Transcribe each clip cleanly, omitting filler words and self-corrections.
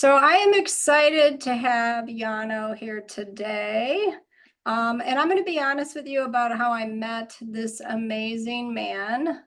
So I am excited to have Jono here today. And I'm going to be honest with you about how I met this amazing man,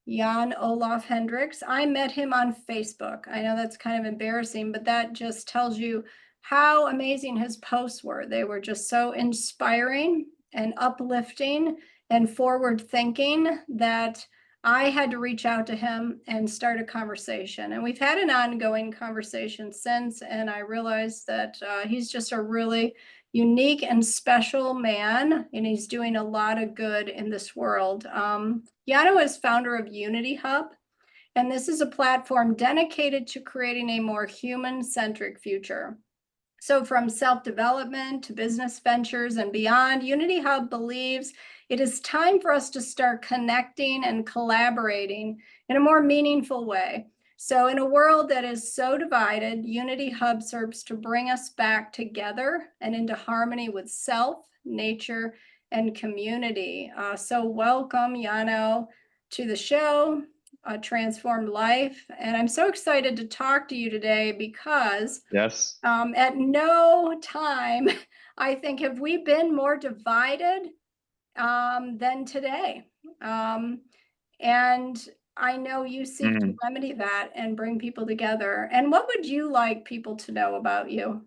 Jon-Olaf Hendricks. I met him on Facebook. I know that's kind of embarrassing, but that just tells you how amazing his posts were. They were just so inspiring and uplifting and forward thinking that I had to reach out to him and start a conversation. And we've had an ongoing conversation since, and I realized that he's just a really unique and special man, and he's doing a lot of good in this world. Jono is founder of UnityHub, and this is a platform dedicated to creating a more human-centric future. So from self-development to business ventures and beyond, UnityHub believes it is time for us to start connecting and collaborating in a more meaningful way. So in a world that is so divided, UnityHub serves to bring us back together and into harmony with self, nature, and community. So welcome, Jono, to the show, Transformed Life. And I'm so excited to talk to you today because Yes. at no time, I think, have we been more divided than today. And I know you seek to Mm. remedy that and bring people together. And what would you like people to know about you?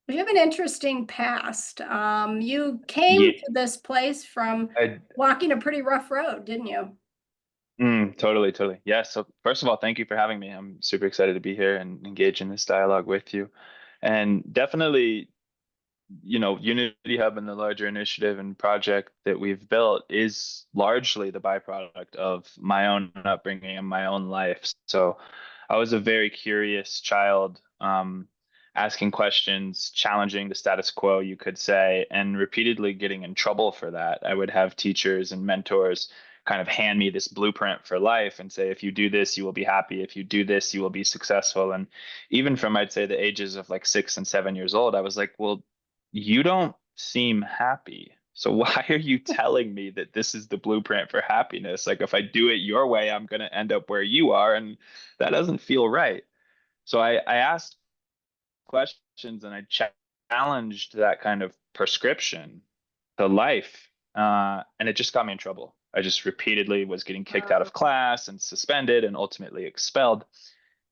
You have an interesting past. You came Yeah. to this place from I, walking a pretty rough road, didn't you? totally, totally. Yeah. So first of all, thank you for having me. I'm super excited to be here and engage in this dialogue with you. And definitely, Unity Hub and the larger initiative and project that we've built is largely the byproduct of my own upbringing and my own life. So I was a very curious child, asking questions, challenging the status quo, you could say, and repeatedly getting in trouble for that. I would have teachers and mentors kind of hand me this blueprint for life and say, if you do this, you will be happy. If you do this, you will be successful. And even from, I'd say, the ages of like 6 and 7 years old, I was like, well, you don't seem happy. So why are you telling me that this is the blueprint for happiness? Like if I do it your way, I'm going to end up where you are, and that doesn't feel right. So I asked questions and I challenged that kind of prescription to life, and it just got me in trouble. I just repeatedly was getting kicked out of class and suspended and ultimately expelled.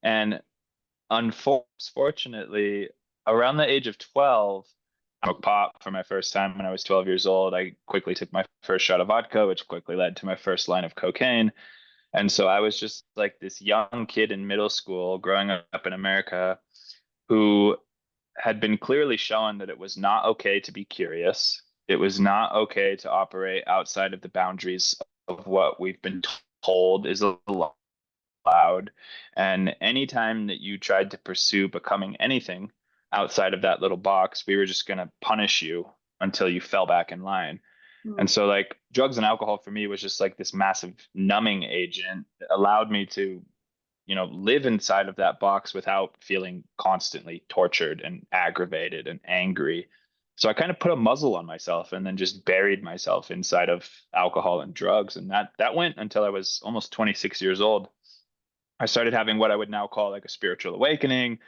And unfortunately, around the age of 12, I smoked pot for my first time when I was 12 years old. I quickly took my first shot of vodka, which quickly led to my first line of cocaine. And so I was just like this young kid in middle school growing up in America who had been clearly shown that it was not okay to be curious. It was not okay to operate outside of the boundaries of what we've been told is allowed. And anytime that you tried to pursue becoming anything outside of that little box, we were just going to punish you until you fell back in line. And so, like, drugs and alcohol for me was just like this massive numbing agent that allowed me to, live inside of that box without feeling constantly tortured and aggravated and angry. So I kind of put a muzzle on myself and then just buried myself inside of alcohol and drugs. And that went until I was almost 26 years old. I started having what I would now call like a spiritual awakening.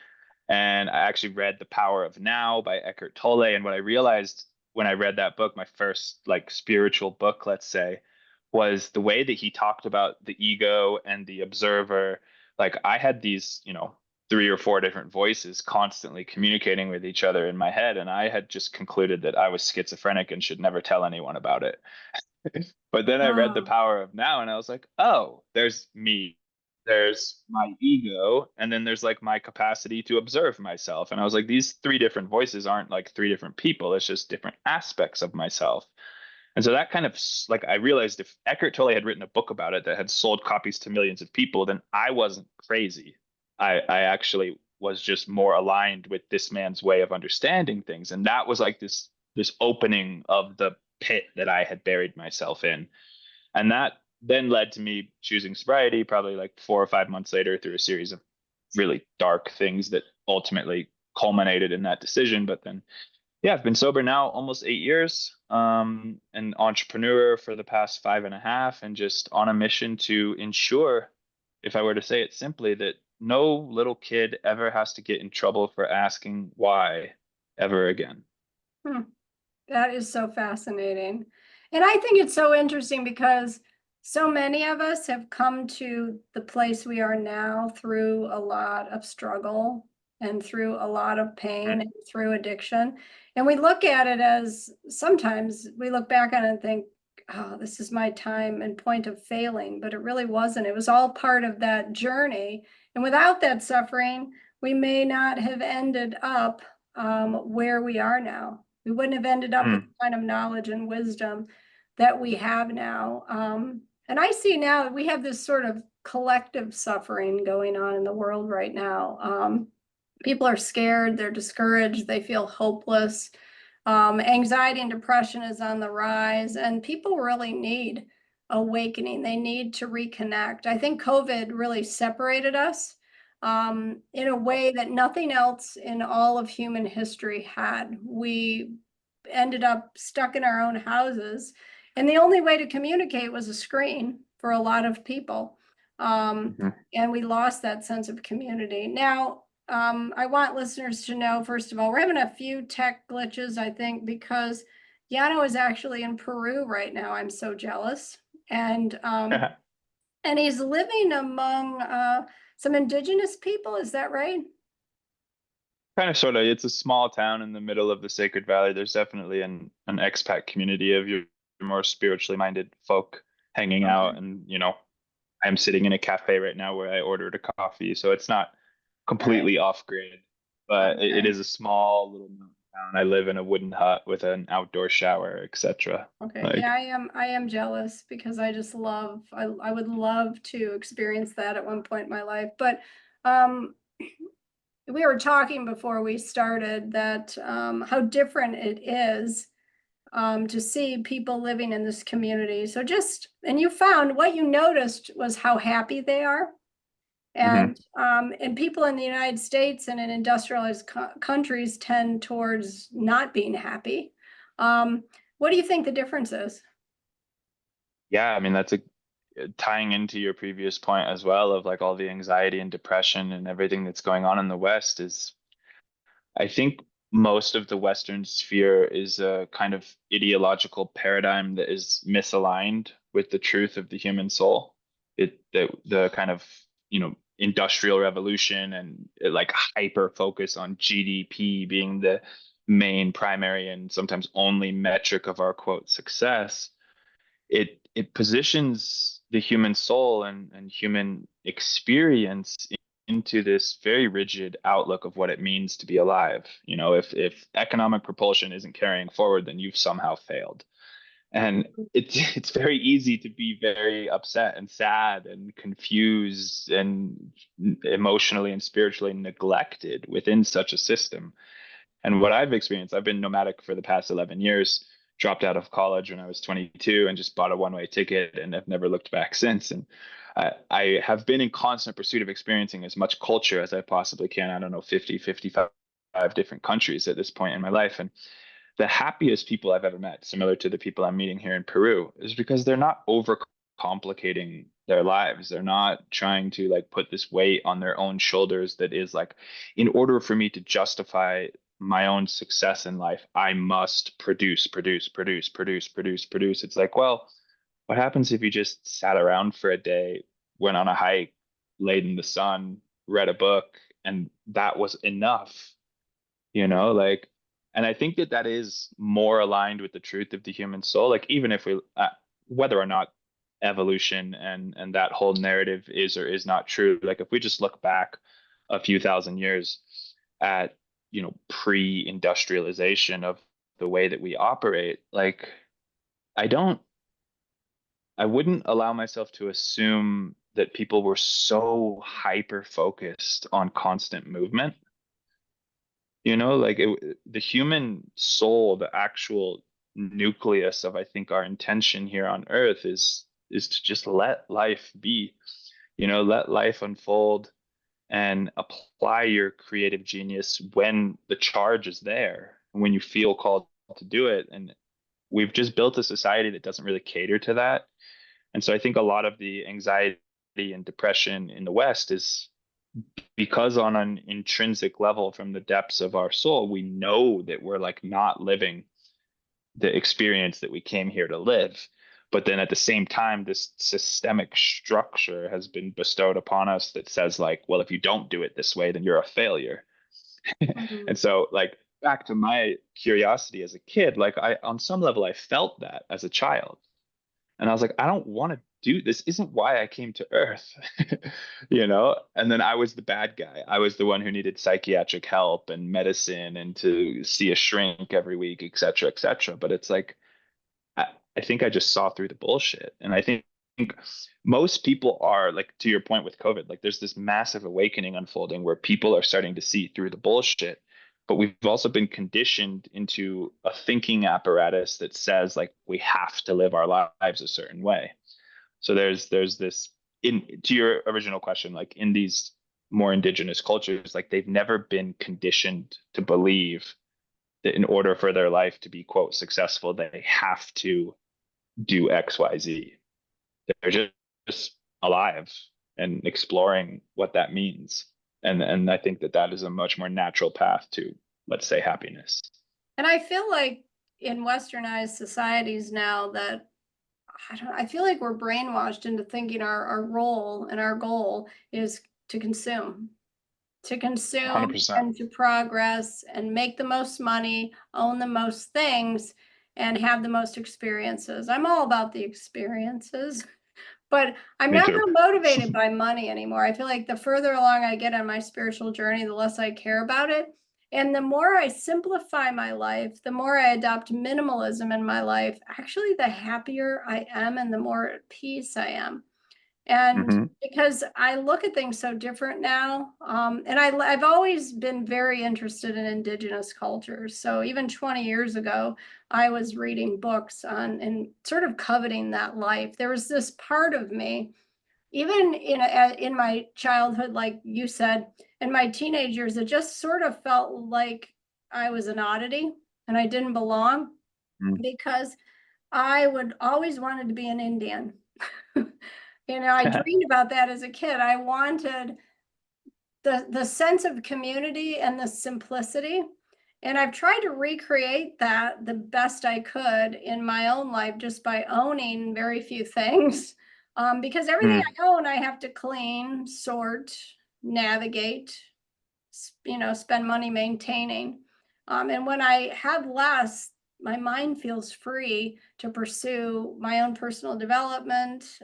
And I actually read The Power of Now by Eckhart Tolle. And what I realized when I read that book, my first like spiritual book, let's say, was the way that he talked about the ego and the observer. Like I had these, 3 or 4 different voices constantly communicating with each other in my head. And I had just concluded that I was schizophrenic and should never tell anyone about it. But then I read The Oh, Power of Now and I was like, oh, there's me, there's my ego, and then there's like my capacity to observe myself. And I was like, these 3 different voices aren't like 3 different people, it's just different aspects of myself. And so that kind of like I realized if Eckhart Tolle had written a book about it that had sold copies to millions of people, then I wasn't crazy. I actually was just more aligned with this man's way of understanding things. And that was like this opening of the pit that I had buried myself in. And that then led to me choosing sobriety probably like 4 or 5 months later through a series of really dark things that ultimately culminated in that decision. But then, yeah, I've been sober now almost 8 years, an entrepreneur for the past 5.5, and just on a mission to ensure, if I were to say it simply, that no little kid ever has to get in trouble for asking why ever again. Hmm. That is so fascinating. And I think it's so interesting because so many of us have come to the place we are now through a lot of struggle and through a lot of pain and through addiction. And we look at it as sometimes we look back on it and think, oh, this is my time and point of failing, but it really wasn't. It was all part of that journey. And without that suffering, we may not have ended up where we are now. We wouldn't have ended up with Mm. the kind of knowledge and wisdom that we have now. And I see now we have this sort of collective suffering going on in the world right now. People are scared, they're discouraged, they feel hopeless. Anxiety and depression is on the rise, and people really need awakening. They need to reconnect. I think COVID really separated us in a way that nothing else in all of human history had. We ended up stuck in our own houses, and the only way to communicate was a screen for a lot of people. Mhm. And we lost that sense of community. Now, I want listeners to know, first of all, we're having a few tech glitches, I think, because Yano is actually in Peru right now. I'm so jealous. And and he's living among some indigenous people, is that right? Kind of sort of. It's a small town in the middle of the Sacred Valley. There's definitely an expat community of your more spiritually minded folk hanging out, Okay. and I'm sitting in a cafe right now where I ordered a coffee, so it's not All right. completely off grid, but it Okay. is a small little mountain town. I live in a wooden hut with an outdoor shower, etc. Okay. Yeah, Like, I am jealous because I just love I would love to experience that at one point in my life. But um we were talking before we started that how different it is to see people living in this community. So just, and you found what you noticed was how happy they are. mhm. And people in the United States and in industrialized countries tend towards not being happy. Um, what do you think the difference is? Yeah, I mean that's a tying into your previous point as well of like all the anxiety and depression and everything that's going on in the West is I think most of the Western sphere is a kind of ideological paradigm that is misaligned with the truth of the human soul. The kind of industrial revolution and like hyper focus on GDP being the main primary and sometimes only metric of our quote success. It positions the human soul and human experience into this very rigid outlook of what it means to be alive. If economic propulsion isn't carrying forward, then you've somehow failed. And it's very easy to be very upset and sad and confused and emotionally and spiritually neglected within such a system. And what I've experienced, I've been nomadic for the past 11 years, dropped out of college when I was 22 and just bought a one-way ticket and have never looked back since. And I have been in constant pursuit of experiencing as much culture as I possibly can. I don't know, 50, 55 different countries at this point in my life. And the happiest people I've ever met, similar to the people I'm meeting here in Peru, is because they're not over complicating their lives. They're not trying to like put this weight on their own shoulders that is like, in order for me to justify my own success in life, I must produce, produce, produce, produce, produce, produce. It's like, well, what happens if you just sat around for a day, went on a hike, laid in the sun, read a book, and that was enough? Like, and I think that that is more aligned with the truth of the human soul. Like, even if we, whether or not evolution and that whole narrative is or is not true, like if we just look back a few thousand years at pre-industrialization of the way that we operate, like I don't, I wouldn't allow myself to assume that people were so hyper focused on constant movement. Like the human soul, the actual nucleus of I think our intention here on earth is to just let life be, let life unfold and apply your creative genius when the charge is there, when you feel called to do it. And we've just built a society that doesn't really cater to that. And so I think a lot of the anxiety and depression in the West is because on an intrinsic level from the depths of our soul, we know that we're like not living the experience that we came here to live. But then at the same time, this systemic structure has been bestowed upon us that says, like, well, if you don't do it this way, then you're a failure. Mhm. And so, like, back to my curiosity as a kid, like, on some level, I felt that as a child. And I was like, I don't want to do this. Isn't why I came to Earth, you know? And then I was the bad guy. I was the one who needed psychiatric help and medicine and to see a shrink every week, et cetera, et cetera. But it's like, I think I just saw through the bullshit. And I think most people are like, to your point with COVID, like there's this massive awakening unfolding where people are starting to see through the bullshit. But we've also been conditioned into a thinking apparatus that says like we have to live our lives a certain way. So there's this, in to your original question, like in these more indigenous cultures, like they've never been conditioned to believe that in order for their life to be quote successful, they have to do XYZ. They're just alive and exploring what that means. And I think that that is a much more natural path to, let's say, happiness. And I feel like in westernized societies now that I feel like we're brainwashed into thinking our role and our goal is to consume, to consume 100%. and to progress and make the most money, own the most things, and have the most experiences. I'm all about the experiences. But I'm Me not too. real motivated by money anymore. I feel like the further along I get on my spiritual journey, the less I care about it. And the more I simplify my life, the more I adopt minimalism in my life, actually, the happier I am and the more at peace I am. And Hmm. because I look at things so different now, and I've always been very interested in indigenous cultures. So even 20 years ago, I was reading books on and sort of coveting that life. There was this part of me, even in my childhood, like you said, in my teenage years, it just sort of felt like I was an oddity and I didn't belong because I would always wanted to be an Indian. I dreamed about that as a kid. I wanted the sense of community and the simplicity. And I've tried to recreate that the best I could in my own life just by owning very few things. Because everything Mm. I own, I have to clean, sort, navigate, spend money maintaining. And when I have less, my mind feels free to pursue my own personal development,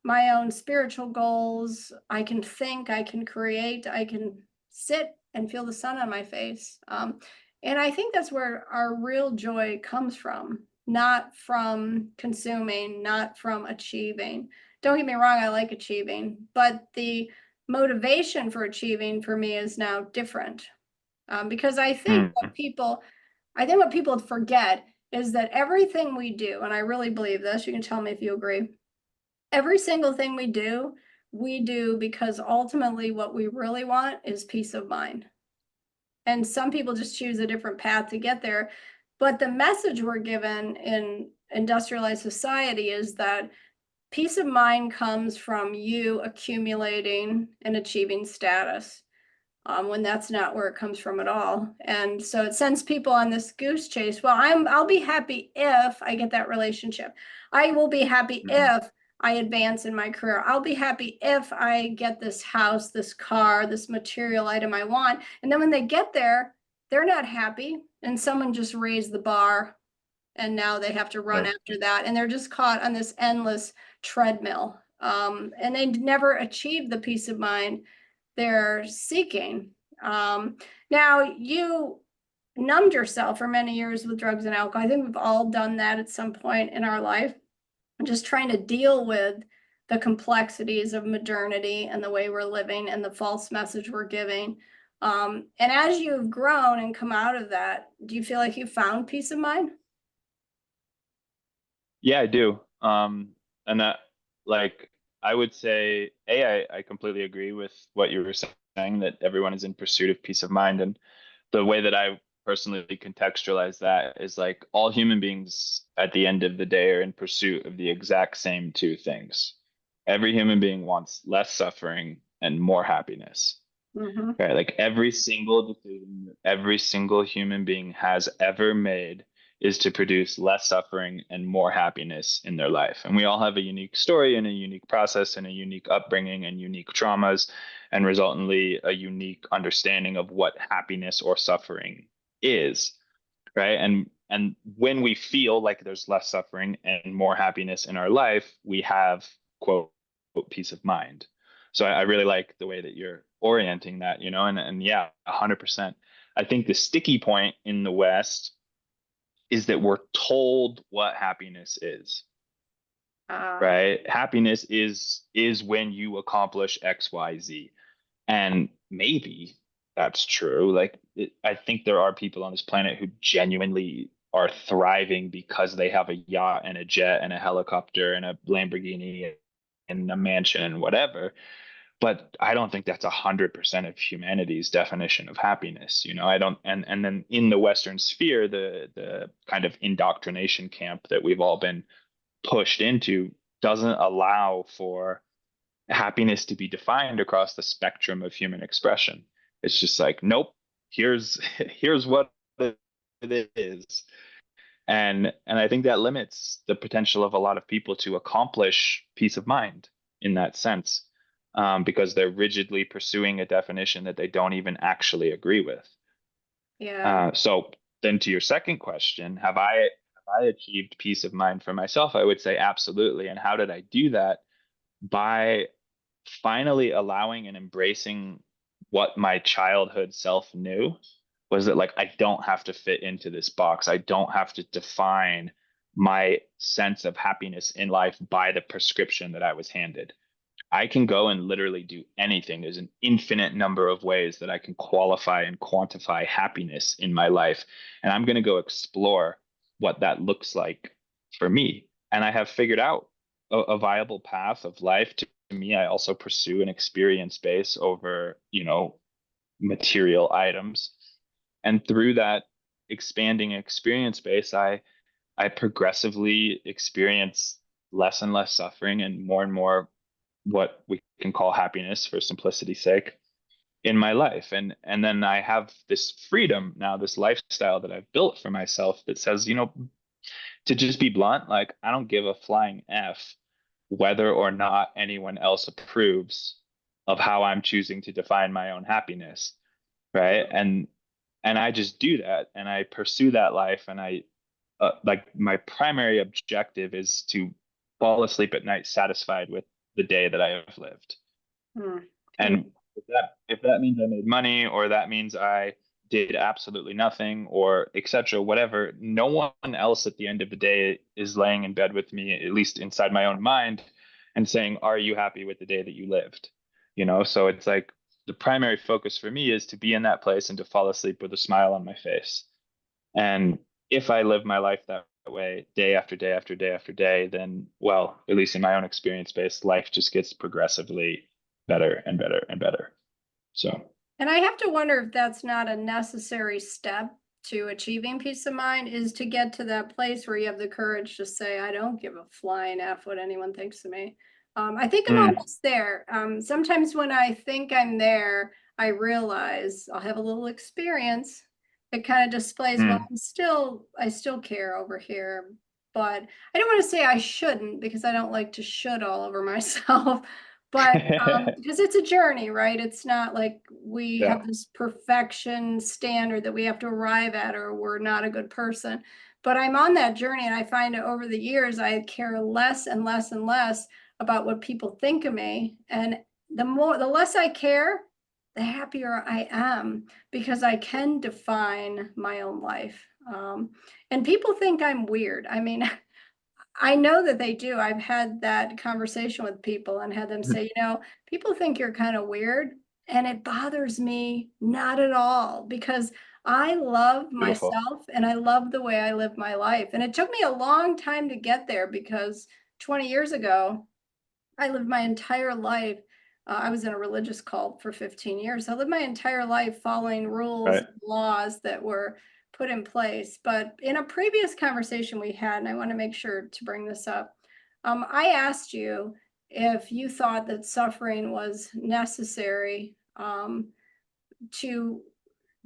my own spiritual goals. I can think, I can create, I can sit and feel the sun on my face. And I think that's where our real joy comes from, not from consuming, not from achieving. Don't get me wrong, I like achieving, but the motivation for achieving for me is now different. Because Mm. I think what people forget is that everything we do, and I really believe this, you can tell me if you agree, every single thing we do because ultimately what we really want is peace of mind. And some people just choose a different path to get there. But the message we're given in industrialized society is that peace of mind comes from you accumulating and achieving status, when that's not where it comes from at all. And so it sends people on this goose chase. Well, I'll be happy if I get that relationship. I will be happy Mhm. if I advance in my career. I'll be happy if I get this house, this car, this material item I want. And then when they get there, they're not happy. And someone just raised the bar and now they have to run Yep. after that. And they're just caught on this endless treadmill. And they never achieve the peace of mind they're seeking. Now, you numbed yourself for many years with drugs and alcohol. I think we've all done that at some point in our life, just trying to deal with the complexities of modernity and the way we're living and the false message we're giving. And as you've grown and come out of that, do you feel like you found peace of mind? Yeah, I do. And that, like, I would say, I completely agree with what you were saying, that everyone is in pursuit of peace of mind. And the way that I personally contextualize that is like all human beings at the end of the day are in pursuit of the exact same two things. Every human being wants less suffering and more happiness. Mhm. Right? Like every single decision that every single human being has ever made is to produce less suffering and more happiness in their life. And we all have a unique story and a unique process and a unique upbringing and unique traumas, and resultantly a unique understanding of what happiness or suffering is. Right. And when we feel like there's less suffering and more happiness in our life, we have quote peace of mind. So I really like the way that you're orienting that, and yeah, 100%. I think the sticky point in the West is that we're told what happiness is, Ah, right? Happiness is when you accomplish X, Y, Z. And maybe that's true. Like, I think there are people on this planet who genuinely are thriving because they have a yacht and a jet and a helicopter and a Lamborghini and a mansion and whatever. But I don't think that's 100% of humanity's definition of happiness. I don't. And then in the Western sphere, the kind of indoctrination camp that we've all been pushed into doesn't allow for happiness to be defined across the spectrum of human expression. It's just like, nope, here's here's what it is. And I think that limits the potential of a lot of people to accomplish peace of mind in that sense, because they're rigidly pursuing a definition that they don't even actually agree with. yeah. So then to your second question, have I achieved peace of mind for myself? I would say absolutely. And how did I do that? By finally allowing and embracing what my childhood self knew, was that, like, I don't have to fit into this box. I don't have to define my sense of happiness in life by the prescription that I was handed. I can go and literally do anything. There's an infinite number of ways that I can qualify and quantify happiness in my life. And I'm going to go explore what that looks like for me. And I have figured out a viable path of life. To me, I also pursue an experience base over, material items. And through that expanding experience base, I progressively experience less and less suffering and more what we can call happiness for simplicity's sake in my life. And then I have this freedom now, this lifestyle that I've built for myself that says, to just be blunt, like, I don't give a flying F whether or not anyone else approves of how I'm choosing to define my own happiness. Right. And I just do that and I pursue that life. And I like, my primary objective is to fall asleep at night satisfied with the day that I have lived. Hmm. And if that means I made money, or that means I did absolutely nothing, or etc., whatever, no one else at the end of the day is laying in bed with me, at least inside my own mind, and saying, "Are you happy with the day that you lived?" So it's like the primary focus for me is to be in that place and to fall asleep with a smile on my face. And if I live my life that way, day after day after day after day, then, well, at least in my own experience based, life just gets progressively better and better and better. So, And I have to wonder if that's not a necessary step to achieving peace of mind, is to get to that place where you have the courage to say, I don't give a flying F what anyone thinks of me. I think I'm mm, almost there. Sometimes when I think I'm there, I realize I'll have a little experience. It kind of displays, well, mm. I still care over here. But I don't want to say I shouldn't, because I don't like to should all over myself. But because it's a journey, right? It's not like we Yeah, have this perfection standard that we have to arrive at, or we're not a good person. But I'm on that journey, and I find that over the years, I care less and less and less about what people think of me. And the less I care, the happier I am, because I can define my own life. And people think I'm weird. I mean, I know that they do. I've had that conversation with people and had them say, people think you're kind of weird. And it bothers me not at all, because I love beautiful. myself and I love the way I live my life. And it took me a long time to get there, because 20 years ago, I lived my entire life. I was in a religious cult for 15 years. I lived my entire life following rules Right. and laws that were put in place. But in a previous conversation we had, and I want to make sure to bring this up, I asked you if you thought that suffering was necessary to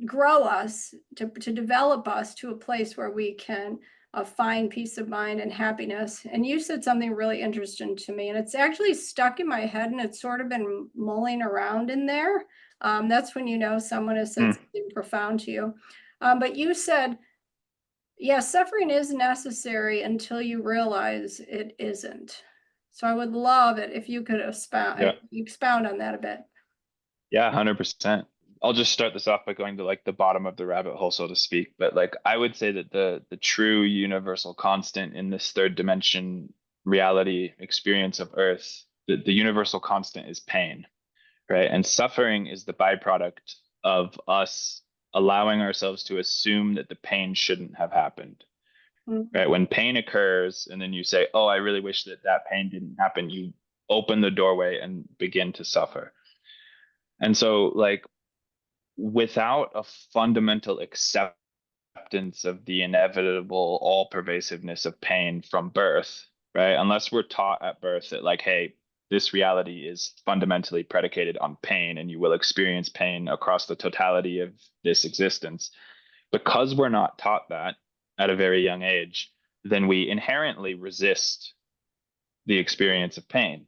grow us, to develop us to a place where we can find peace of mind and happiness. And you said something really interesting to me, and it's actually stuck in my head, and it's sort of been mulling around in there. That's when you know someone has said something profound to you. But you said, yeah, suffering is necessary until you realize it isn't. So I would love it if you could expound on that a bit. Yeah, 100%. I'll just start this off by going to like the bottom of the rabbit hole, so to speak. But like I would say that the true universal constant in this third dimension reality experience of Earth, the universal constant is pain, right? And suffering is the byproduct of us allowing ourselves to assume that the pain shouldn't have happened. Right? When pain occurs and then you say, "Oh, I really wish that that pain didn't happen," you open the doorway and begin to suffer. And so like without a fundamental acceptance of the inevitable all pervasiveness of pain from birth, right? Unless we're taught at birth that like, hey, this reality is fundamentally predicated on pain and you will experience pain across the totality of this existence. Because we're not taught that at a very young age, then we inherently resist the experience of pain,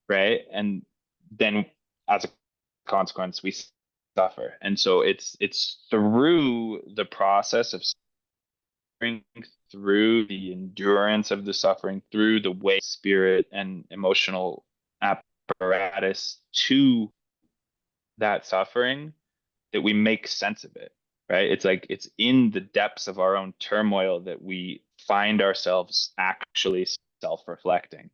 right? And then as a consequence, we suffer. And so it's through the process of suffering, through the endurance of the suffering, through the way spirit and emotional apparatus to that suffering that we make sense of it, right? It's like it's in the depths of our own turmoil that we find ourselves actually self-reflecting,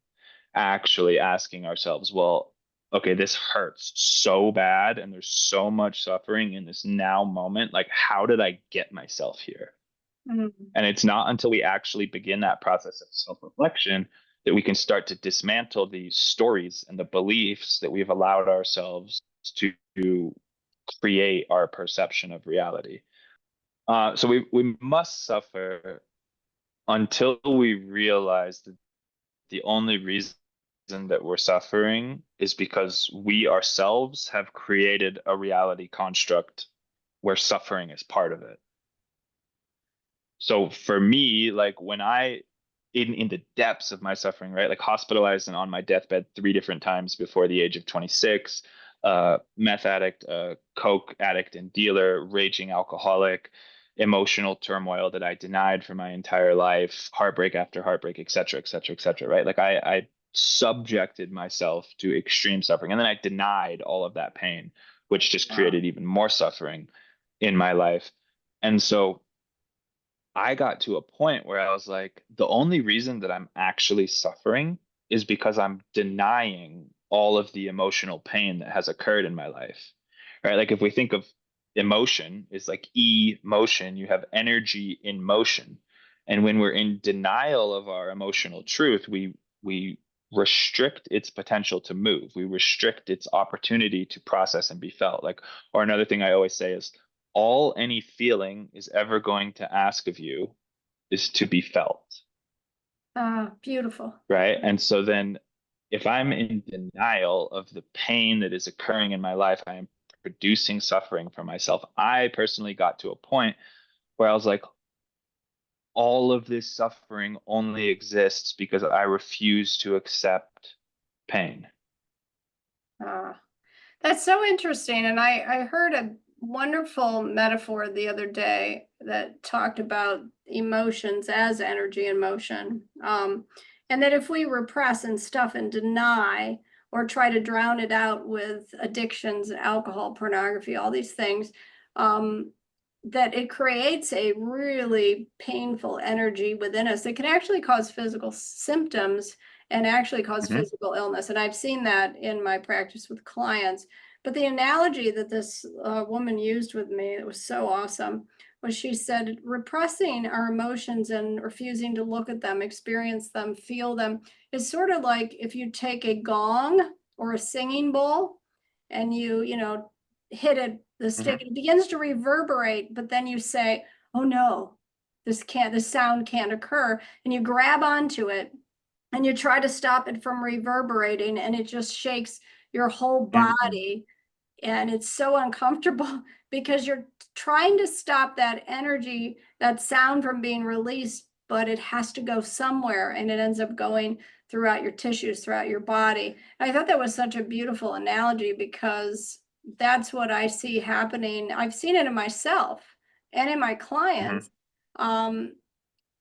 actually asking ourselves, well, okay, this hurts so bad and there's so much suffering in this now moment. Like, how did I get myself here? And it's not until we actually begin that process of self-reflection that we can start to dismantle these stories and the beliefs that we've allowed ourselves to create our perception of reality. So we must suffer until we realize that the only reason that we're suffering is because we ourselves have created a reality construct where suffering is part of it. So for me, like when I in the depths of my suffering, right? Like hospitalized and on my deathbed 3 different times before the age of 26, meth addict, coke addict and dealer, raging alcoholic, emotional turmoil that I denied for my entire life, heartbreak after heartbreak, et cetera, et cetera, et cetera, right? Like I subjected myself to extreme suffering. And then I denied all of that pain, which just created even more suffering in my life. And so I got to a point where I was like, the only reason that I'm actually suffering is because I'm denying all of the emotional pain that has occurred in my life. Right? Like if we think of emotion is like emotion, you have energy in motion. And when we're in denial of our emotional truth, we restrict its potential to move. We restrict its opportunity to process and be felt. Like, or another thing I always say is all any feeling is ever going to ask of you is to be felt. Beautiful. Right. And so then if I'm in denial of the pain that is occurring in my life, I am producing suffering for myself. I personally got to a point where I was like, all of this suffering only exists because I refuse to accept pain. That's so interesting. And I heard a wonderful metaphor the other day that talked about emotions as energy in motion. And that if we repress and stuff and deny or try to drown it out with addictions, alcohol, pornography, all these things, that it creates a really painful energy within us that can actually cause physical symptoms and actually cause physical illness. And I've seen that in my practice with clients. But the analogy that this woman used with me, that was so awesome, was she said, repressing our emotions and refusing to look at them, experience them, feel them, is sort of like if you take a gong or a singing bowl and you know, hit it, the stick, it begins to reverberate, but then you say, oh no, this sound can't occur. And you grab onto it and you try to stop it from reverberating, and it just shakes your whole Mhm. body. And it's so uncomfortable because you're trying to stop that energy, that sound from being released, but it has to go somewhere, and it ends up going throughout your tissues, throughout your body. And I thought that was such a beautiful analogy because that's what I see happening. I've seen it in myself and in my Mhm. clients.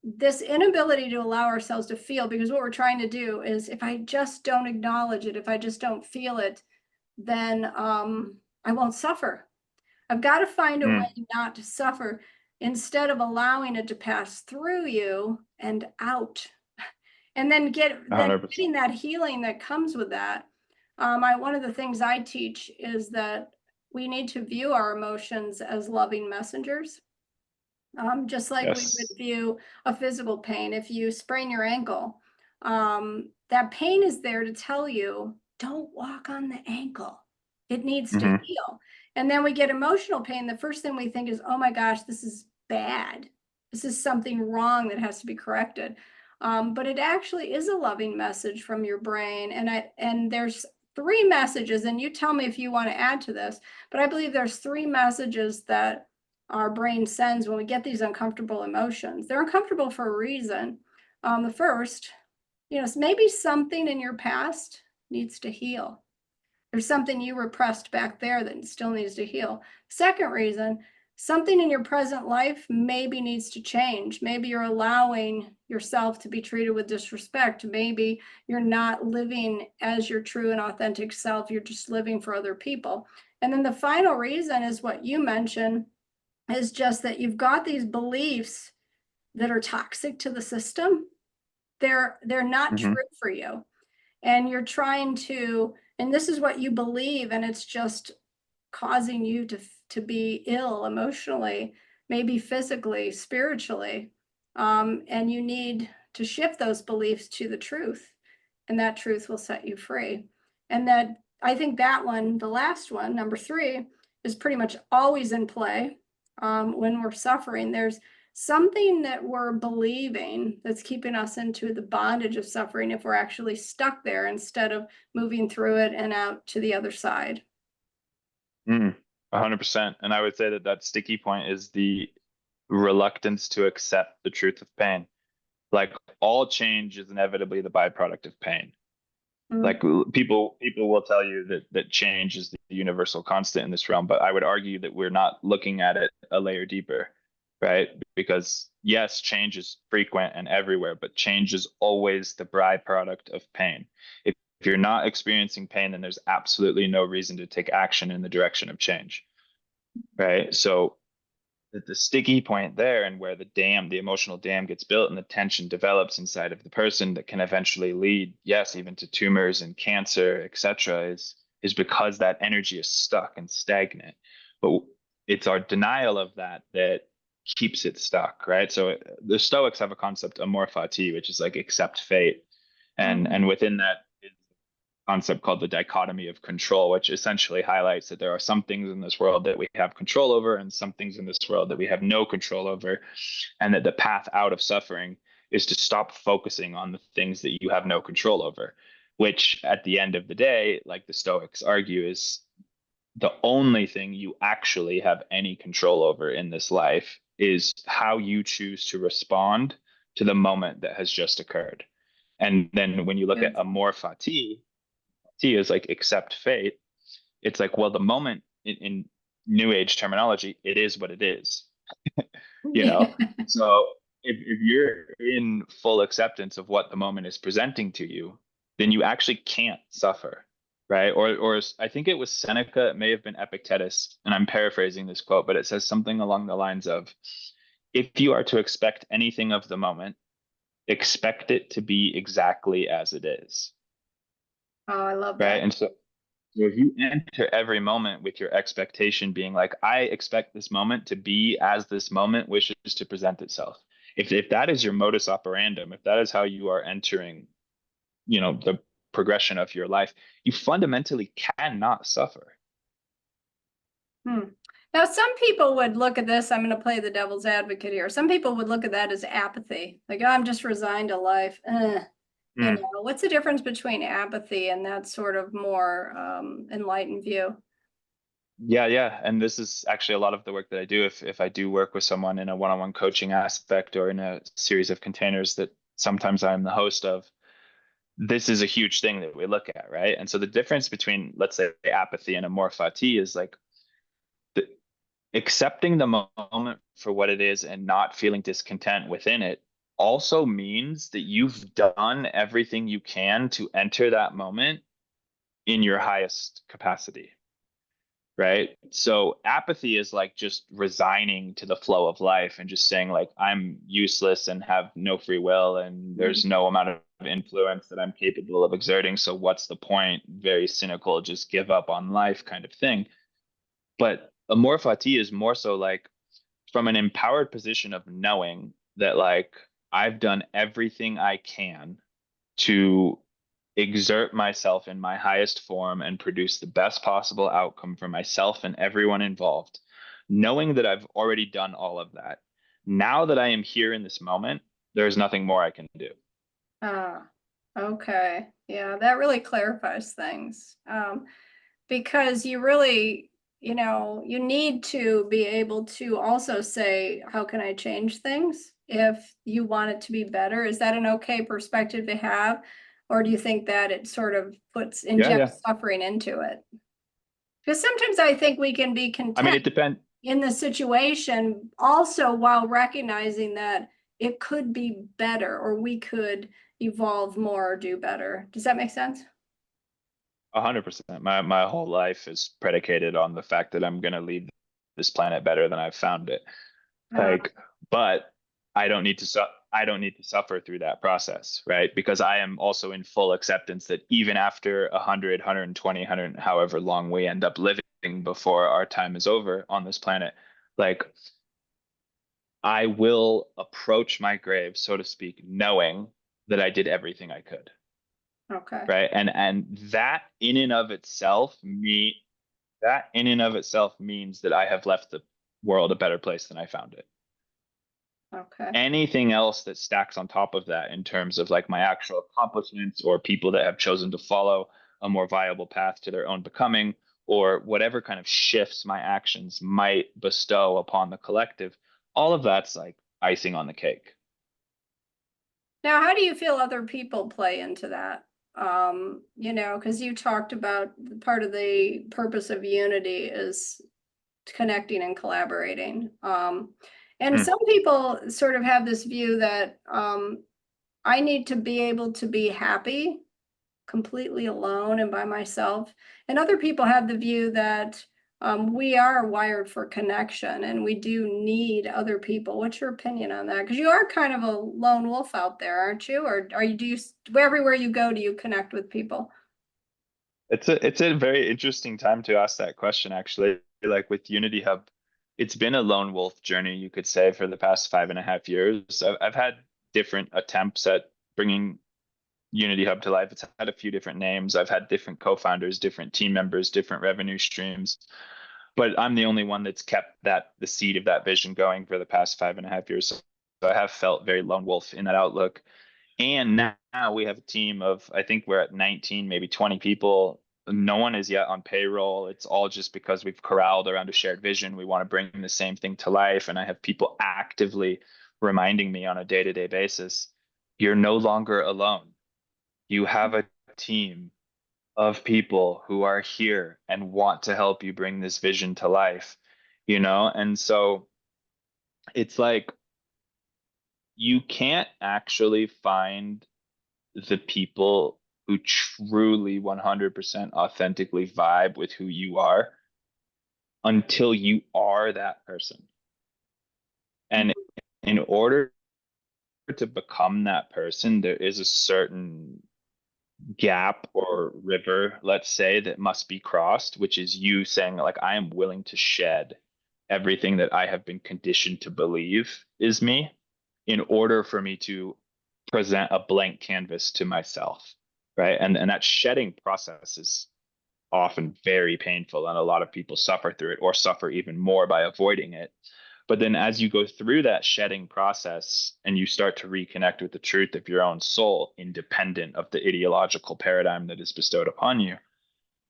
This inability to allow ourselves to feel, because what we're trying to do is, if I just don't acknowledge it, if I just don't feel it, then I won't suffer. I've got to find a Mm. way not to suffer instead of allowing it to pass through you and out. And then 100%. getting that healing that comes with that. One of the things I teach is that we need to view our emotions as loving messengers. Just like we would Yes. view a physical pain. If you sprain your ankle, that pain is there to tell you, don't walk on the ankle. It needs to Mhm. heal. And then we get emotional pain. The first thing we think is, oh my gosh, this is bad. This is something wrong that has to be corrected. But it actually is a loving message from your brain. And there's three messages, and you tell me if you want to add to this, but I believe there's three messages that our brain sends when we get these uncomfortable emotions. They're uncomfortable for a reason. The first, maybe something in your past needs to heal. There's something you repressed back there that still needs to heal. Second reason, something in your present life maybe needs to change. Maybe you're allowing yourself to be treated with disrespect. Maybe you're not living as your true and authentic self. You're just living for other people. And then the final reason is what you mentioned, is just that you've got these beliefs that are toxic to the system. They're not Mhm. true for you. And you're trying to, and this is what you believe, and it's just causing you to be ill emotionally, maybe physically, spiritually. And you need to shift those beliefs to the truth, and that truth will set you free. And that, I think that one, the last one, number three, is pretty much always in play when we're suffering. There's something that we're believing that's keeping us into the bondage of suffering if we're actually stuck there instead of moving through it and out to the other side. Mm. 100%. And I would say that that sticky point is the reluctance to accept the truth of pain. Like all change is inevitably the byproduct of pain. Mm. Like people will tell you that change is the universal constant in this realm, but I would argue that we're not looking at it a layer deeper, right? Because yes, change is frequent and everywhere, but change is always the byproduct of pain. If you're not experiencing pain, then there's absolutely no reason to take action in the direction of change, right? So the sticky point there, and where the dam, the emotional dam gets built and the tension develops inside of the person that can eventually lead, yes, even to tumors and cancer, etc., is because that energy is stuck and stagnant. But it's our denial of that that keeps it stuck, right? So the Stoics have a concept, amor fati, which is like accept fate. And Mhm. within that concept called the dichotomy of control, which essentially highlights that there are some things in this world that we have control over and some things in this world that we have no control over. And that the path out of suffering is to stop focusing on the things that you have no control over, which at the end of the day, like the Stoics argue, is the only thing you actually have any control over in this life is how you choose to respond to the moment that has just occurred. And then when you look at Beautiful. amor fati, T is like accept fate. It's like, well, the moment in new age terminology, it is what it is, you Yeah. know? So if you're in full acceptance of what the moment is presenting to you, then you actually can't suffer, right? Or I think it was Seneca, it may have been Epictetus, and I'm paraphrasing this quote, but it says something along the lines of, if you are to expect anything of the moment, expect it to be exactly as it is, Oh, I love right? that. And so if you enter every moment with your expectation being like, I expect this moment to be as this moment wishes to present itself. If that is your modus operandum, if that is how you are entering, the progression of your life, you fundamentally cannot suffer. Hmm. Now, some people would look at this. I'm going to play the devil's advocate here. Some people would look at that as apathy, like, oh, I'm just resigned to life. You Mm. know, what's the difference between apathy and that sort of more enlightened view? Yeah, yeah. And this is actually a lot of the work that I do. If I do work with someone in a one-on-one coaching aspect or in a series of containers that sometimes I'm the host of, this is a huge thing that we look at, right? And so the difference between, let's say, apathy and amor fati is like the, accepting the moment for what it is and not feeling discontent within it also means that you've done everything you can to enter that moment in your highest capacity, right? So apathy is like just resigning to the flow of life and just saying like I'm useless and have no free will and there's no amount of influence that I'm capable of exerting, so what's the point? Very cynical, just give up on life kind of thing. But amor fati is more so like from an empowered position of knowing that like I've done everything I can to exert myself in my highest form and produce the best possible outcome for myself and everyone involved, knowing that I've already done all of that. Now that I am here in this moment, there's nothing more I can do. Ah, okay. Yeah, that really clarifies things. Because you really, you know, you need to be able to also say, how can I change things if you want it to be better? Is that an okay perspective to have? Or do you think that it sort of Yeah, yeah. injects suffering into it? Because sometimes I think we can be I mean, content it depends. in the situation also while recognizing that it could be better or we could evolve more or do better. Does that make sense? 100%. My whole life is predicated on the fact that I'm gonna leave this planet better than I've found it. Uh, Like, but I don't need to suffer through that process, right? Because I am also in full acceptance that even after 100, 120, 100, however long we end up living before our time is over on this planet, like I will approach my grave, so to speak, knowing that I did everything I could, okay. right? And that in and of itself means that I have left the world a better place than I found it. Okay. Anything else that stacks on top of that in terms of like my actual accomplishments or people that have chosen to follow a more viable path to their own becoming or whatever kind of shifts my actions might bestow upon the collective, all of that's like icing on the cake. Now, how do you feel other people play into that? You know, because you talked about part of the purpose of unity is connecting and collaborating. And Hmm. some people sort of have this view that I need to be able to be happy completely alone and by myself. And other people have the view that we are wired for connection and we do need other people. What's your opinion on that? Because you are kind of a lone wolf out there, aren't you? Or are you, do you, everywhere you go, do you connect with people? It's a very interesting time to ask that question, actually. Like with UnityHub, it's been a lone wolf journey, you could say, for the past 5.5 years. I've had different attempts at bringing UnityHub to life. It's had a few different names. I've had different co-founders, different team members, different revenue streams, but I'm the only one that's kept the seed of that vision going for the past 5.5 years. So I have felt very lone wolf in that outlook. And now we have a team of, I think we're at 19, maybe 20 people. No one is yet on payroll. It's all just because we've corralled around a shared vision. We want to bring the same thing to life. And I have people actively reminding me on a day-to-day basis, you're no longer alone. You have a team of people who are here and want to help you bring this vision to life, you know? And so it's like you can't actually find the people who truly 100% authentically vibe with who you are until you are that person. And in order to become that person, there is a certain gap or river, let's say, that must be crossed, which is you saying, like, I am willing to shed everything that I have been conditioned to believe is me in order for me to present a blank canvas to myself. Right. And that shedding process is often very painful, and a lot of people suffer through it or suffer even more by avoiding it. But then as you go through that shedding process and you start to reconnect with the truth of your own soul, independent of the ideological paradigm that is bestowed upon you,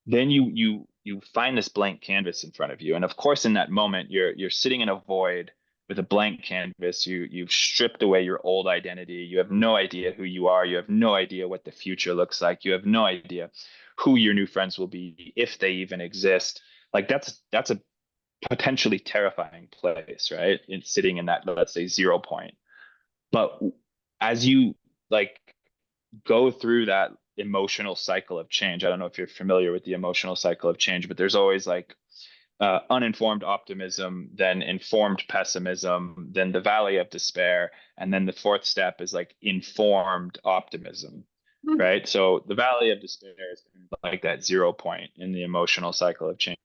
then you find this blank canvas in front of you. And of course, in that moment, you're sitting in a void with a blank canvas. You've stripped away your old identity. You have no idea who you are. You have no idea what the future looks like. You have no idea who your new friends will be, if they even exist. Like that's a potentially terrifying place, right? It's sitting in that, let's say, 0 point. But as you like go through that emotional cycle of change, I don't know if you're familiar with the emotional cycle of change, but there's always like uninformed optimism, then informed pessimism, then the valley of despair, and then the fourth step is like informed optimism, right? So the valley of despair is like that 0 point in the emotional cycle of change.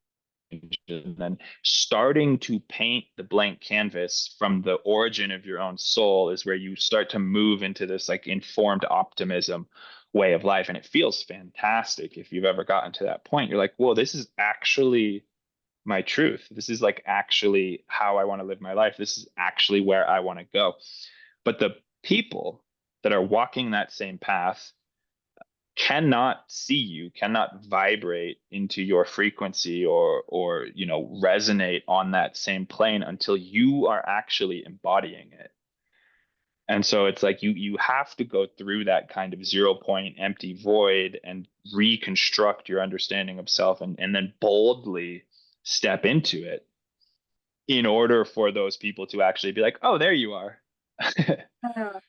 And then starting to paint the blank canvas from the origin of your own soul is where you start to move into this like informed optimism way of life. And it feels fantastic. If you've ever gotten to that point, you're like, whoa, this is actually my truth. This is like actually how I want to live my life. This is actually where I want to go. But the people that are walking that same path cannot see you, cannot vibrate into your frequency or resonate on that same plane until you are actually embodying it. And so it's like you have to go through that kind of 0 point empty void and reconstruct your understanding of self, and then boldly step into it in order for those people to actually be like, oh, there you are.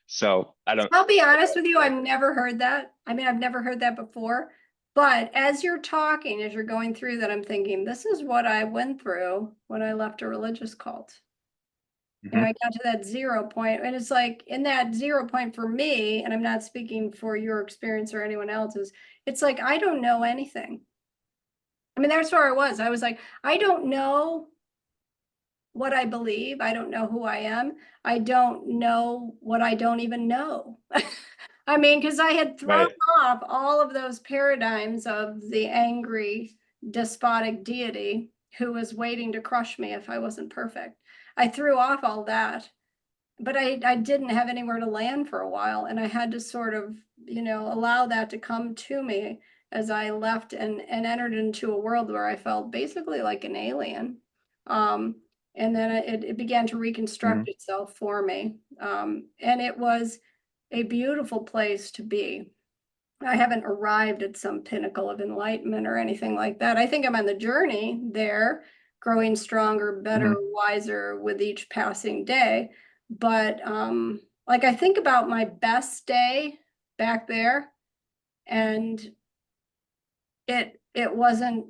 So I'll be honest with you, I've never heard that. I mean, I've never heard that before. But as you're talking, as you're going through that, I'm thinking, this is what I went through when I left a religious cult. You know, I got to that 0 point, and it's like in that 0 point for me, and I'm not speaking for your experience or anyone else's, it's like I don't know anything. I mean, that's where I was. I was like, I don't know what I believe. I don't know who I am. I don't know what I don't even know. I mean, because I had thrown right. off all of those paradigms of the angry, despotic deity who was waiting to crush me if I wasn't perfect. I threw off all that, but I didn't have anywhere to land for a while. And I had to sort of, allow that to come to me as I left and entered into a world where I felt basically like an alien. And then it began to reconstruct itself for me. And it was a beautiful place to be. I haven't arrived at some pinnacle of enlightenment or anything like that. I think I'm on the journey there, growing stronger, better, wiser with each passing day. But like I think about my best day back there, and it wasn't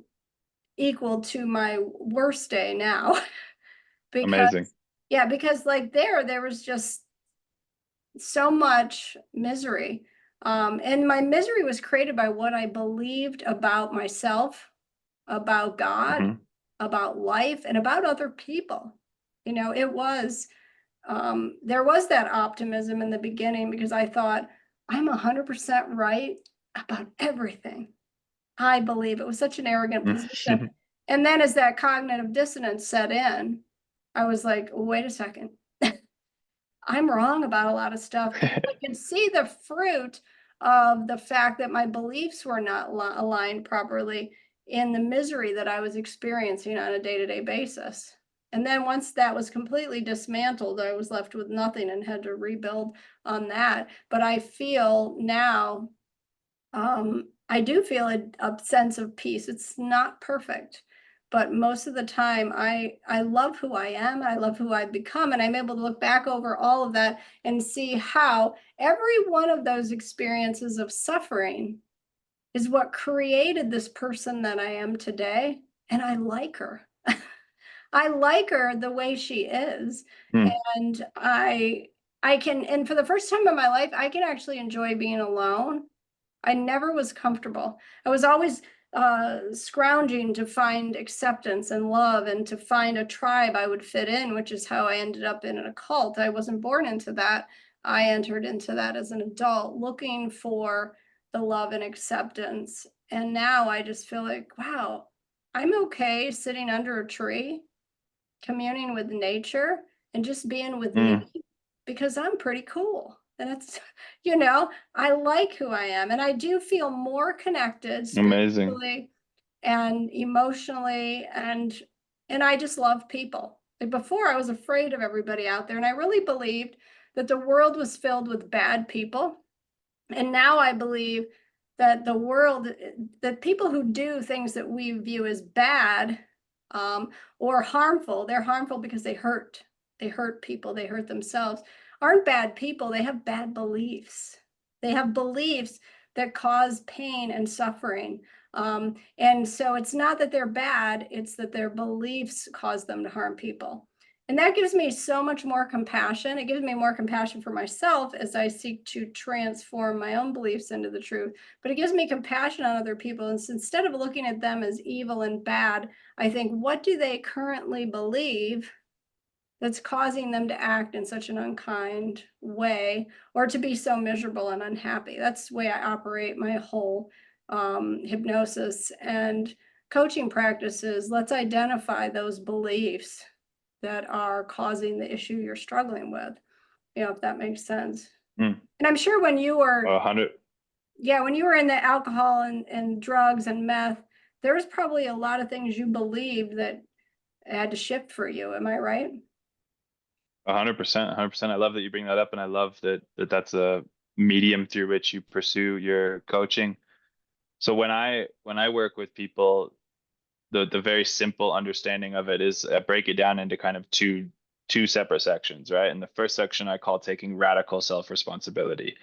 equal to my worst day now. Amazing. because like there was just so much misery. And my misery was created by what I believed about myself, about God, about life, and about other people. It was, there was that optimism in the beginning because I thought, I'm 100% right about everything. I believe it was such an arrogant position. And then as that cognitive dissonance set in, I was like, wait a second. I'm wrong about a lot of stuff. I can see the fruit of the fact that my beliefs were not aligned properly in the misery that I was experiencing on a day-to-day basis. And then once that was completely dismantled, I was left with nothing and had to rebuild on that. But I feel now, I do feel a sense of peace. It's not perfect, but most of the time I love who I am. I love who I've become, and I'm able to look back over all of that and see how every one of those experiences of suffering is what created this person that I am today. And I like her. I like her the way she is. And I can, and for the first time in my life, I can actually enjoy being alone. I never was comfortable. I was always scrounging to find acceptance and love and to find a tribe I would fit in, which is how I ended up in a cult. I wasn't born into that. I entered into that as an adult, looking for the love and acceptance. And now I just feel like, wow, I'm okay sitting under a tree communing with nature and just being with me, Mm, because I'm pretty cool. And it's, you know, I like who I am. And I do feel more connected amazing. spiritually and emotionally. And I just love people. Like before, I was afraid of everybody out there. And I really believed that the world was filled with bad people. And now I believe that the world, that people who do things that we view as bad, or harmful, they're harmful because they hurt. They hurt people, they hurt themselves, aren't bad people. They have bad beliefs. They have beliefs that cause pain and suffering. And so it's not that they're bad, it's that their beliefs cause them to harm people. And that gives me so much more compassion. It gives me more compassion for myself as I seek to transform my own beliefs into the truth. But it gives me compassion on other people. And so instead of looking at them as evil and bad, I think, what do they currently believe that's causing them to act in such an unkind way or to be so miserable and unhappy? That's the way I operate my whole hypnosis and coaching practices. Let's identify those beliefs that are causing the issue you're struggling with, if that makes sense. Mm, And I'm sure when you were, 100. yeah, when you were in the alcohol and drugs and meth, there was probably a lot of things you believed that had to shift for you. Am I right? 100%, 100%. I love that you bring that up, and I love that's a medium through which you pursue your coaching. So when I work with people, the very simple understanding of it is I break it down into kind of two separate sections, right? And the first section I call taking radical self-responsibility.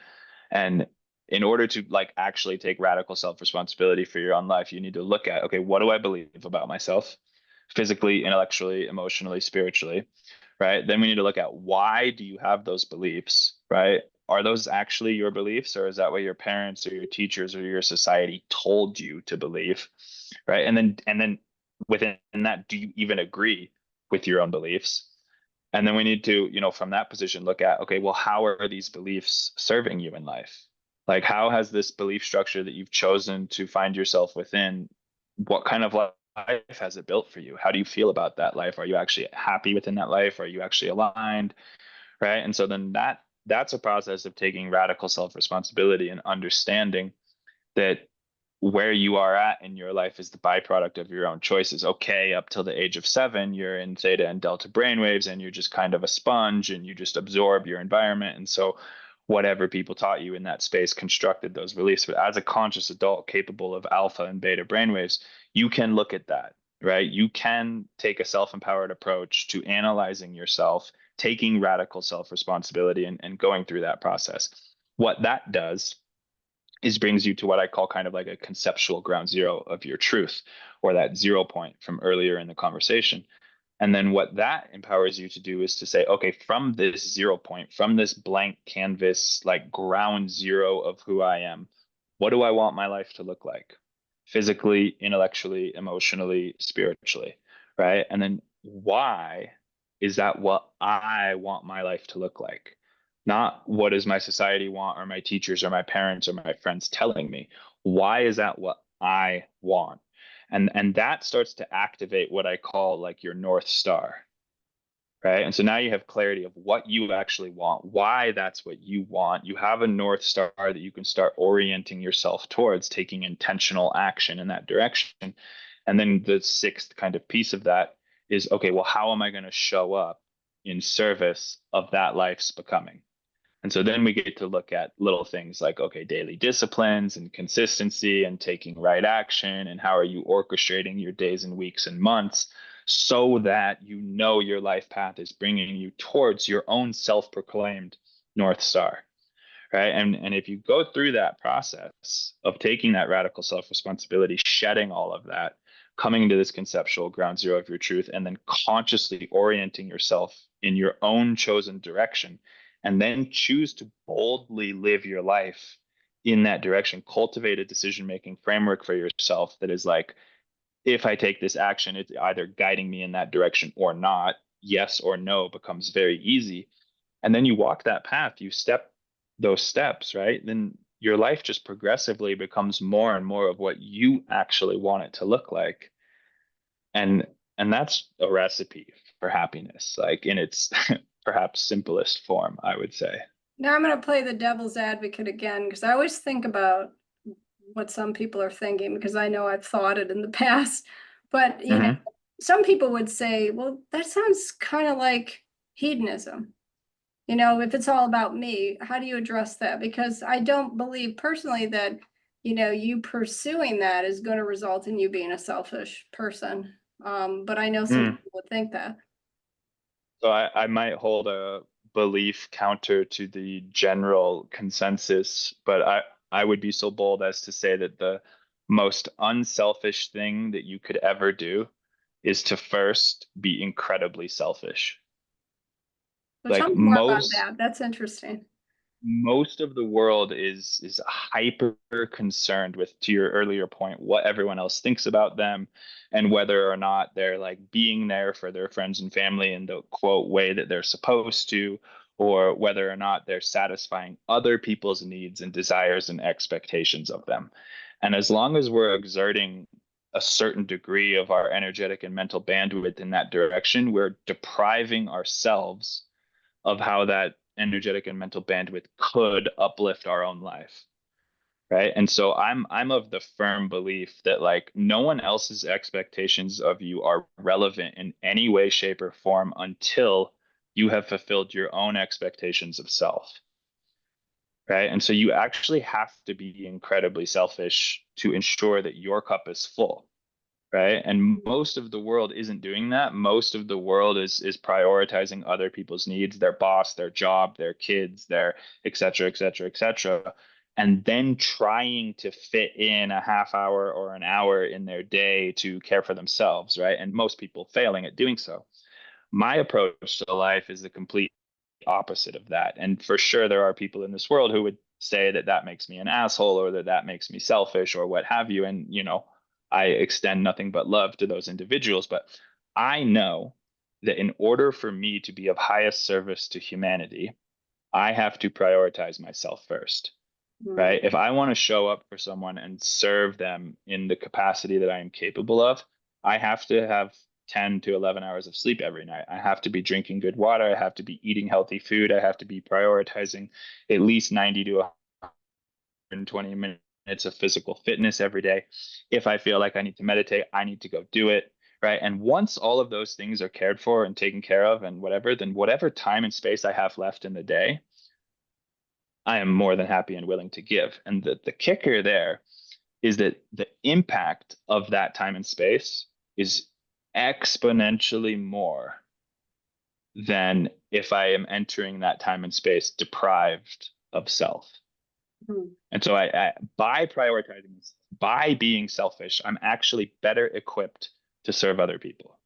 And in order to like actually take radical self-responsibility for your own life, you need to look at, okay, what do I believe about myself? Physically, intellectually, emotionally, spiritually, right? Then we need to look at why do you have those beliefs, right? Are those actually your beliefs, or is that what your parents or your teachers or your society told you to believe, right? And then within that, do you even agree with your own beliefs? And then we need to, from that position, look at, okay, well, how are these beliefs serving you in life? Like, how has this belief structure that you've chosen to find yourself within, what kind of life has it built for you? How do you feel about that life? Are you actually happy within that life? Are you actually aligned? Right. And so then that's a process of taking radical self-responsibility and understanding that where you are at in your life is the byproduct of your own choices. Okay, up till the age of 7, you're in theta and delta brainwaves, and you're just kind of a sponge, and you just absorb your environment. And so, whatever people taught you in that space constructed those beliefs. But as a conscious adult capable of alpha and beta brainwaves, you can look at that, right? You can take a self-empowered approach to analyzing yourself, taking radical self-responsibility, and going through that process. What that does is brings you to what I call kind of like a conceptual ground zero of your truth, or that 0 point from earlier in the conversation. And then what that empowers you to do is to say, okay, from this 0 point, from this blank canvas, like ground zero of who I am, what do I want my life to look like? Physically, intellectually, emotionally, spiritually, right? And then why is that what I want my life to look like? Not what does my society want, or my teachers or my parents or my friends telling me. Why is that what I want? And that starts to activate what I call like your North Star, right? And so now you have clarity of what you actually want, why that's what you want. You have a North Star that you can start orienting yourself towards, taking intentional action in that direction. And then the sixth kind of piece of that is, okay, well, how am I going to show up in service of that life's becoming? And so then we get to look at little things like, okay, daily disciplines and consistency and taking right action. And how are you orchestrating your days and weeks and months so that your life path is bringing you towards your own self-proclaimed North Star, right? And if you go through that process of taking that radical self-responsibility, shedding all of that, coming to this conceptual ground zero of your truth, and then consciously orienting yourself in your own chosen direction, and then choose to boldly live your life in that direction, cultivate a decision-making framework for yourself that is like, if I take this action, it's either guiding me in that direction or not. Yes or no becomes very easy. And then you walk that path, you step those steps, right? Then your life just progressively becomes more and more of what you actually want it to look like. And that's a recipe for happiness, like in its perhaps simplest form, I would say. Now I'm going to play the devil's advocate again, because I always think about what some people are thinking, because I know I've thought it in the past. But, you know, Mm-hmm. some people would say, well, that sounds kind of like hedonism. You know, if it's all about me, how do you address that? Because I don't believe personally that, you know, you pursuing that is going to result in you being a selfish person. But I know some Mm. people would think that. So I might hold a belief counter to the general consensus, but I would be so bold as to say that the most unselfish thing that you could ever do is to first be incredibly selfish. So tell Like me more about that. That's interesting. most of the world is hyper concerned with, to your earlier point, what everyone else thinks about them and whether or not they're like being there for their friends and family in the quote way that they're supposed to, or whether or not they're satisfying other people's needs and desires and expectations of them. And as long as we're exerting a certain degree of our energetic and mental bandwidth in that direction, we're depriving ourselves of how that energetic and mental bandwidth could uplift our own life, right? And so I'm of the firm belief that like no one else's expectations of you are relevant in any way, shape, or form until you have fulfilled your own expectations of self, right? And so you actually have to be incredibly selfish to ensure that your cup is full, right? And most of the world isn't doing that. Most of the world is prioritizing other people's needs, their boss, their job, their kids, their et cetera, et cetera, et cetera, and then trying to fit in a half hour or an hour in their day to care for themselves, right? And most people failing at doing so. My approach to life is the complete opposite of that. And for sure, there are people in this world who would say that that makes me an asshole or that that makes me selfish or what have you. And, you know, I extend nothing but love to those individuals. But I know that in order for me to be of highest service to humanity, I have to prioritize myself first, Mm. right? If I want to show up for someone and serve them in the capacity that I am capable of, I have to have 10 to 11 hours of sleep every night. I have to be drinking good water. I have to be eating healthy food. I have to be prioritizing at least 90 to 120 minutes of physical fitness every day. If I feel like I need to meditate, I need to go do it. Right. And once all of those things are cared for and taken care of and whatever, then whatever time and space I have left in the day, I am more than happy and willing to give. And the kicker there is that the impact of that time and space is exponentially more than if I am entering that time and space deprived of self. Mm. And so by prioritizing this, by being selfish, I'm actually better equipped to serve other people.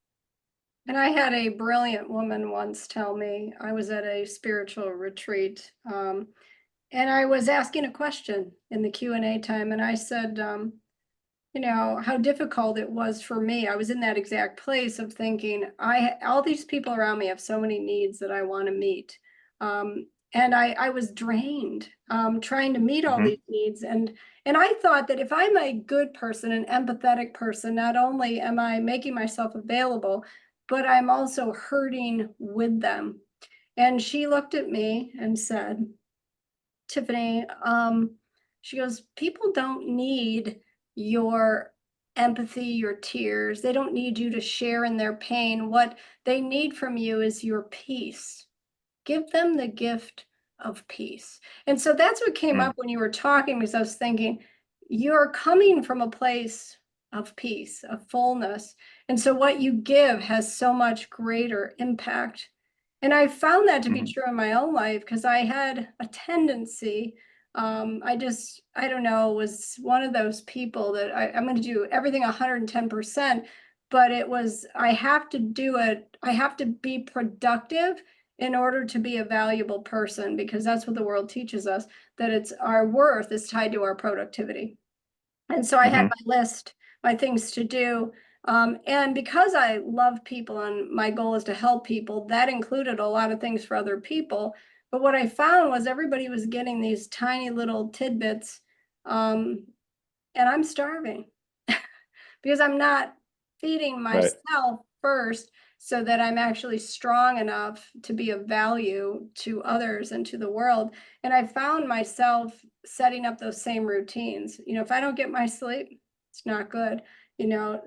And I had a brilliant woman once tell me, I was at a spiritual retreat, and I was asking a question in the Q&A time, and I said, you know, how difficult it was for me. I was in that exact place of thinking, all these people around me have so many needs that I want to meet. And I was drained, trying to meet all Mm-hmm. these needs. And I thought that if I'm a good person, an empathetic person, not only am I making myself available, but I'm also hurting with them. And she looked at me and said, Tiffani, she goes, people don't need your empathy, your tears. They don't need you to share in their pain. What they need from you is your peace. Give them the gift of peace. And so that's what came Mm-hmm. up when you were talking, because I was thinking, you're coming from a place of peace, of fullness. And so what you give has so much greater impact. And I found that to be Mm-hmm. true in my own life, because I had a tendency, I don't know, was one of those people that I'm going to do everything 110%, but it was, I have to do it, I have to be productive in order to be a valuable person, because that's what the world teaches us, that it's our worth is tied to our productivity. And so I had Mm-hmm. my list, my things to do. And because I love people and my goal is to help people, that included a lot of things for other people. But what I found was everybody was getting these tiny little tidbits, and I'm starving because I'm not feeding Right. myself first. so that I'm actually strong enough to be of value to others and to the world. And I found myself setting up those same routines. If I don't get my sleep, it's not good.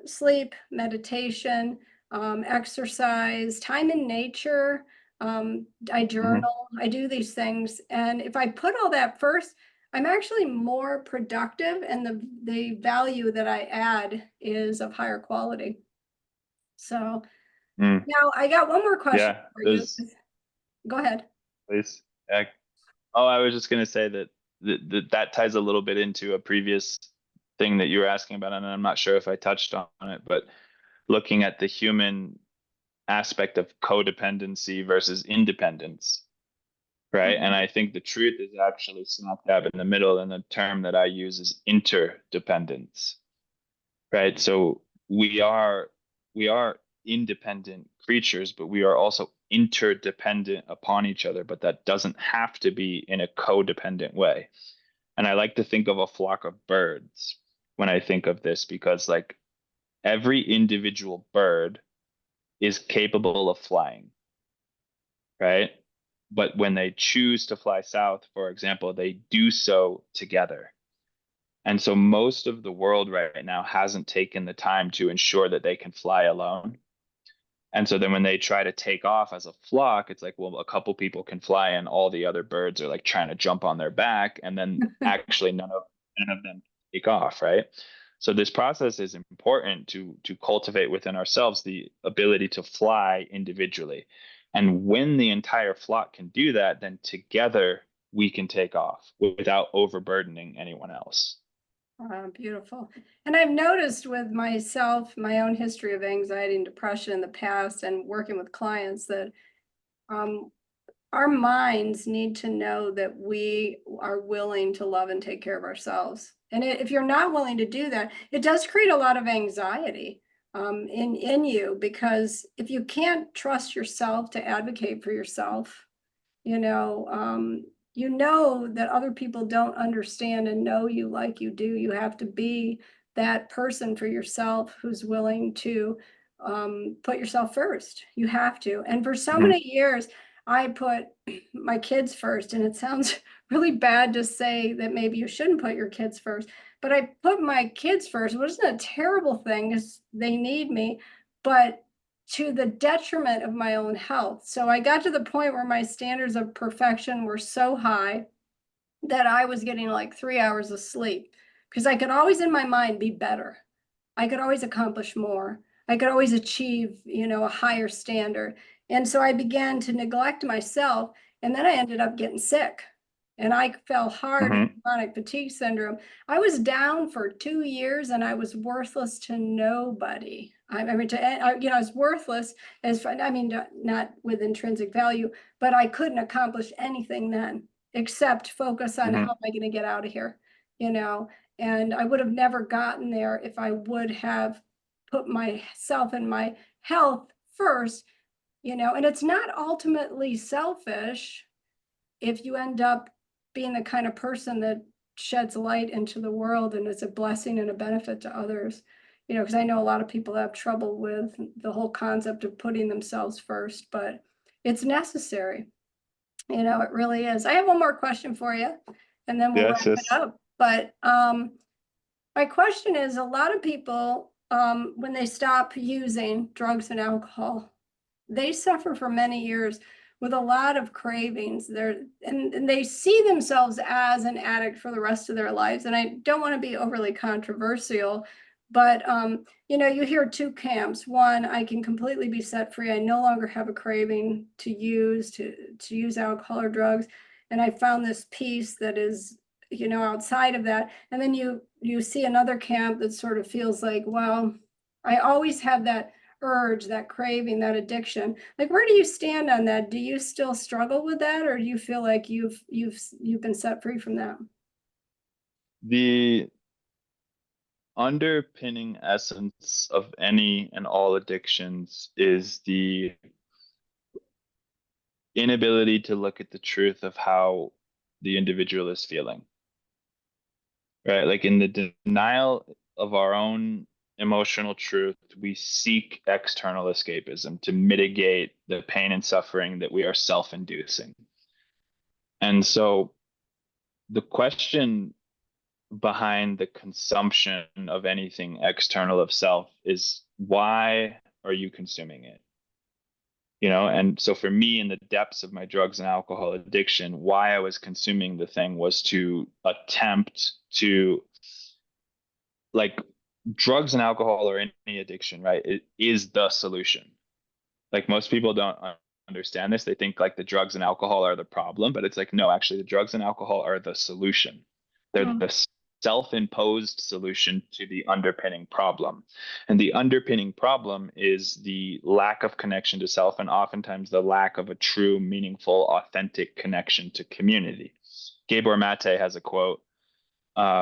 Sleep, meditation, exercise, time in nature. I journal, I do these things. And if I put all that first, I'm actually more productive, and the value that I add is of higher quality. So now I got one more question Yeah, for you. Go ahead. please. Yeah. Oh, I was just gonna say that that ties a little bit into a previous thing that you were asking about, and I'm not sure if I touched on it, but looking at the human aspect of codependency versus independence, right? And I think the truth is actually smack dab in the middle, and the term that I use is interdependence, right? So we are independent creatures, but we are also interdependent upon each other, but that doesn't have to be in a codependent way. And I like to think of a flock of birds when I think of this, because like every individual bird is capable of flying, right? But when they choose to fly south, for example, they do so together. And so most of the world right now hasn't taken the time to ensure that they can fly alone. And so then when they try to take off as a flock, it's like, well, a couple people can fly and all the other birds are like trying to jump on their back. And then actually none of them take off, right? So this process is important to cultivate within ourselves the ability to fly individually. And when the entire flock can do that, then together we can take off without overburdening anyone else. Beautiful. And I've noticed with myself, my own history of anxiety and depression in the past, and working with clients, that um, our minds need to know that we are willing to love and take care of ourselves. And if you're not willing to do that, it does create a lot of anxiety in you, because if you can't trust yourself to advocate for yourself, you know, that other people don't understand and know you like you do. You have to be that person for yourself who's willing to put yourself first. You have to. And for so Mhm. many years, I put my kids first. And it sounds really bad to say that maybe you shouldn't put your kids first, but I put my kids first, which isn't a terrible thing because they need me, but to the detriment of my own health. So I got to the point where my standards of perfection were so high that I was getting like 3 hours of sleep, because I could always in my mind be better. I could always accomplish more. I could always achieve, a higher standard. And so I began to neglect myself. And then I ended up getting sick. And I fell hard in Mhm. chronic fatigue syndrome. I was down for 2 years and I was worthless to nobody. I mean, I was worthless not with intrinsic value, but I couldn't accomplish anything then except focus on how Mhm. am I going to get out of here, you know? And I would have never gotten there if I would have put myself and my health first, and it's not ultimately selfish if you end up being the kind of person that sheds light into the world and is a blessing and a benefit to others. Because I know a lot of people have trouble with the whole concept of putting themselves first, but it's necessary. It really is. I have one more question for you, and then we'll Yes, wrap it yes. up. But my question is, a lot of people, when they stop using drugs and alcohol, they suffer for many years with a lot of cravings. And they see themselves as an addict for the rest of their lives. And I don't want to be overly controversial, but you hear two camps. One, I can completely be set free. I no longer have a craving to use alcohol or drugs. And I found this peace that is, outside of that. And then you see another camp that sort of feels like, well, I always have that urge, that craving, that addiction. Like, where do you stand on that? Do you still struggle with that, or do you feel like you've been set free from that? The underpinning essence of any and all addictions is the inability to look at the truth of how the individual is feeling, right? Like in the denial of our own emotional truth, we seek external escapism to mitigate the pain and suffering that we are self-inducing. And so the question behind the consumption of anything external of self is, why are you consuming it? And so for me, in the depths of my drugs and alcohol addiction, why I was consuming the thing was to attempt to, like, drugs and alcohol or any addiction, right? It is the solution. Like, most people don't understand this. They think like the drugs and alcohol are the problem, but it's like, no, actually the drugs and alcohol are the solution. They're Mm. the self-imposed solution to the underpinning problem. And the underpinning problem is the lack of connection to self, and oftentimes the lack of a true, meaningful, authentic connection to community. Gabor Mate has a quote,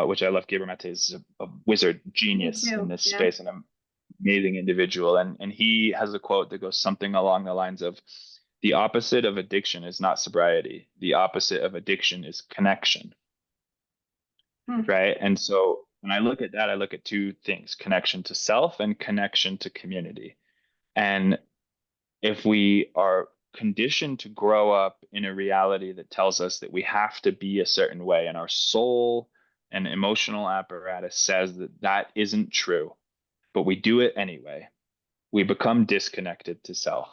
which I love. Gabor Mate is a wizard Me genius in too. this Yeah. space, and an amazing individual. And he has a quote that goes something along the lines of, the opposite of addiction is not sobriety. The opposite of addiction is connection. Mm. Right. And so when I look at that, I look at two things: connection to self and connection to community. And if we are conditioned to grow up in a reality that tells us that we have to be a certain way, and our soul and emotional apparatus says that that isn't true, but we do it anyway, we become disconnected to self.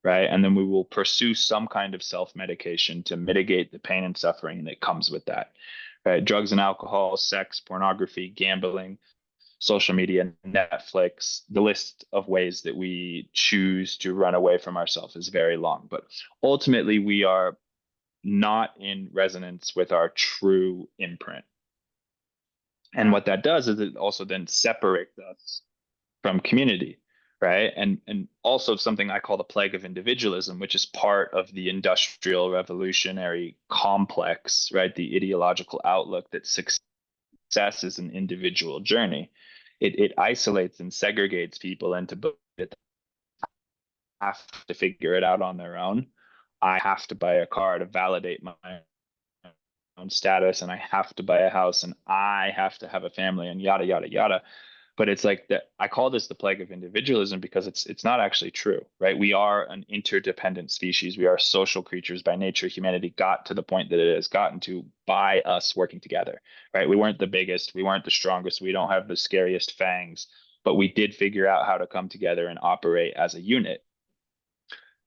Right. And then we will pursue some kind of self medication to mitigate the pain and suffering that comes with that. Right. Drugs and alcohol, sex, pornography, gambling, social media, Netflix, the list of ways that we choose to run away from ourselves is very long. But ultimately, we are not in resonance with our true imprint. And Yeah. what that does is it also then separates us from community, right? And also something I call the plague of individualism, which is part of the industrial revolutionary complex, right? The ideological outlook that success is an individual journey. It isolates and segregates people into that have to figure it out on their own. I have to buy a car to validate my own status, and I have to buy a house, and I have to have a family, and yada yada yada. But it's like that. I call this the plague of individualism because it's not actually true, right? We are an interdependent species. We are social creatures by nature. Humanity got to the point that it has gotten to by us working together, right? We weren't the biggest, we weren't the strongest, we don't have the scariest fangs, but we did figure out how to come together and operate as a unit.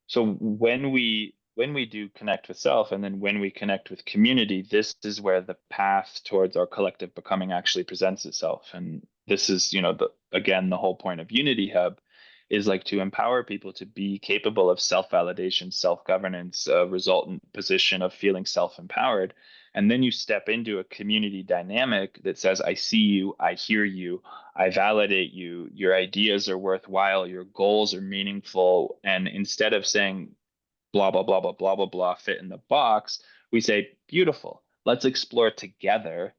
So when we do connect with self, and then when we connect with community, this is where the path towards our collective becoming actually presents itself. And this is, again, the whole point of UnityHub is like to empower people to be capable of self-validation, self-governance, a resultant position of feeling self-empowered. And then you step into a community dynamic that says, I see you, I hear you, I validate you, your ideas are worthwhile, your goals are meaningful. And instead of saying blah, blah, blah, blah, blah, blah, blah, fit in the box, we say, beautiful. Let's explore together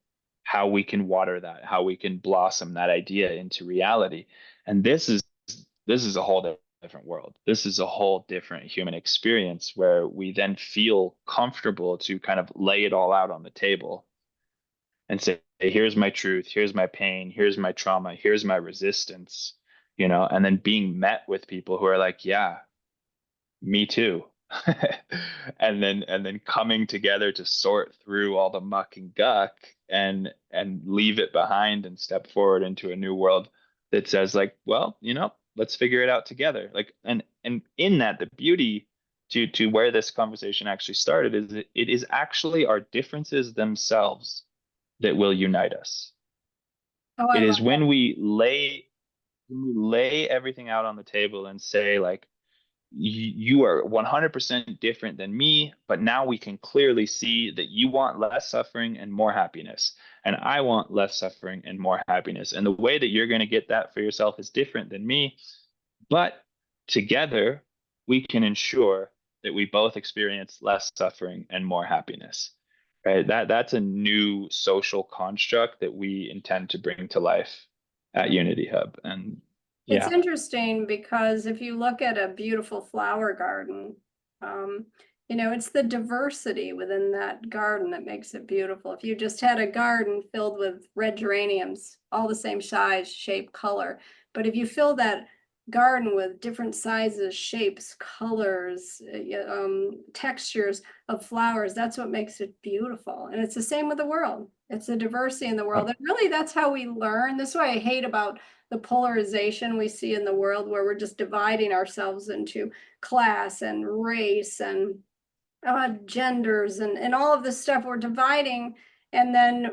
how we can water that, how we can blossom that idea into reality. And this is a whole different world. This is a whole different human experience where we then feel comfortable to kind of lay it all out on the table and say, hey, here's my truth, here's my pain, here's my trauma, here's my resistance, and then being met with people who are like, yeah, me too. and then coming together to sort through all the muck and guck and leave it behind and step forward into a new world that says, like, well, let's figure it out together. Like, and in that, the beauty to where this conversation actually started is that it is actually our differences themselves that will unite us. Oh, I It love is when we lay everything out on the table and say, like, you are 100% different than me, but now we can clearly see that you want less suffering and more happiness, and I want less suffering and more happiness. And the way that you're going to get that for yourself is different than me, but together we can ensure that we both experience less suffering and more happiness. Right? That's a new social construct that we intend to bring to life at that. UnityHub. And It's yeah. interesting because if you look at a beautiful flower garden, it's the diversity within that garden that makes it beautiful. If you just had a garden filled with red geraniums, all the same size, shape, color, But if you fill that garden with different sizes, shapes, colors, textures of flowers, that's what makes it beautiful. And it's the same with the world. It's the diversity in the world. And really, that's how we learn. This is what I hate about the polarization we see in the world, where we're just dividing ourselves into class and race and genders and all of this stuff. We're dividing, and then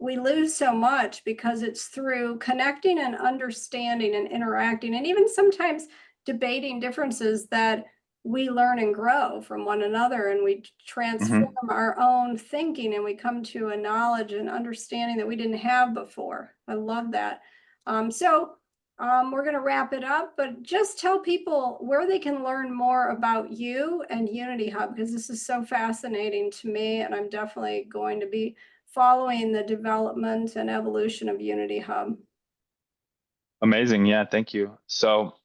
we lose so much because it's through connecting and understanding and interacting, and even sometimes debating differences, that we learn and grow from one another, and we transform our own thinking, and we come to a knowledge and understanding that we didn't have before. I love that. We're going to wrap it up, but just tell people where they can learn more about you and UnityHub, because this is so fascinating to me, and I'm definitely going to be following the development and evolution of UnityHub. Amazing. Yeah, thank you. So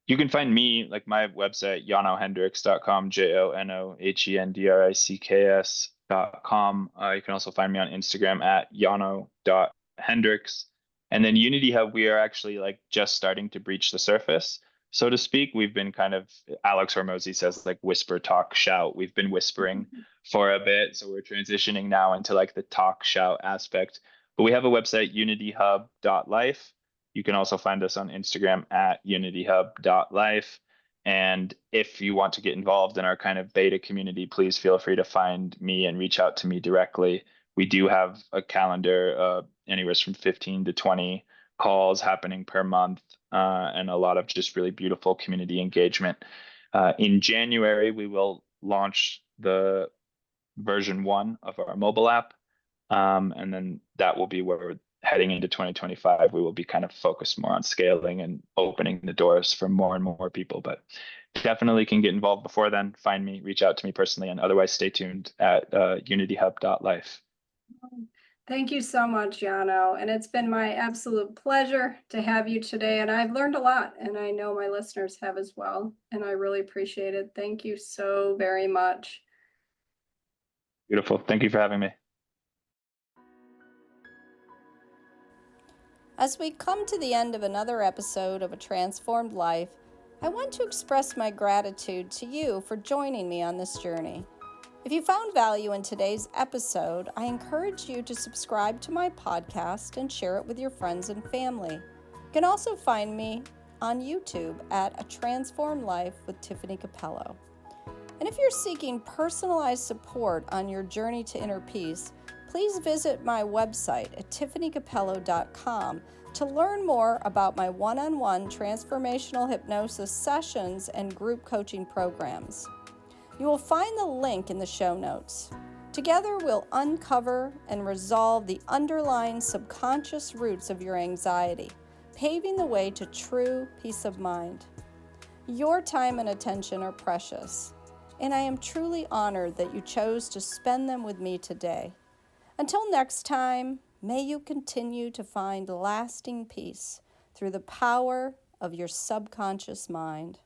you can find me, like my website, jonohendricks.com, jonohendricks.com. You can also find me on Instagram at jono.hendricks. And then UnityHub, we are actually like just starting to breach the surface, so to speak. We've been kind of, Alex Hormozy says, like whisper, talk, shout. We've been whispering for a bit, so we're transitioning now into like the talk, shout aspect. But we have a website, unityhub.life. You can also find us on Instagram at unityhub.life. And if you want to get involved in our kind of beta community, please feel free to find me and reach out to me directly. We do have a calendar, anywhere from 15 to 20 calls happening per month, and a lot of just really beautiful community engagement. In January, we will launch the version 1 of our mobile app. And then that will be where we're heading into 2025. We will be kind of focused more on scaling and opening the doors for more and more people, but definitely can get involved before then. Find me, reach out to me personally, and otherwise stay tuned at unityhub.life. Thank you so much, Jono. And it's been my absolute pleasure to have you today. And I've learned a lot, and I know my listeners have as well. And I really appreciate it. Thank you so very much. Beautiful. Thank you for having me. As we come to the end of another episode of A Transformed Life, I want to express my gratitude to you for joining me on this journey. If you found value in today's episode, I encourage you to subscribe to my podcast and share it with your friends and family. You can also find me on YouTube at A Transformed Life with Tiffani Cappello. And if you're seeking personalized support on your journey to inner peace, please visit my website at tiffanicappello.com to learn more about my one-on-one transformational hypnosis sessions and group coaching programs. You will find the link in the show notes. Together, we'll uncover and resolve the underlying subconscious roots of your anxiety, paving the way to true peace of mind. Your time and attention are precious, and I am truly honored that you chose to spend them with me today. Until next time, may you continue to find lasting peace through the power of your subconscious mind.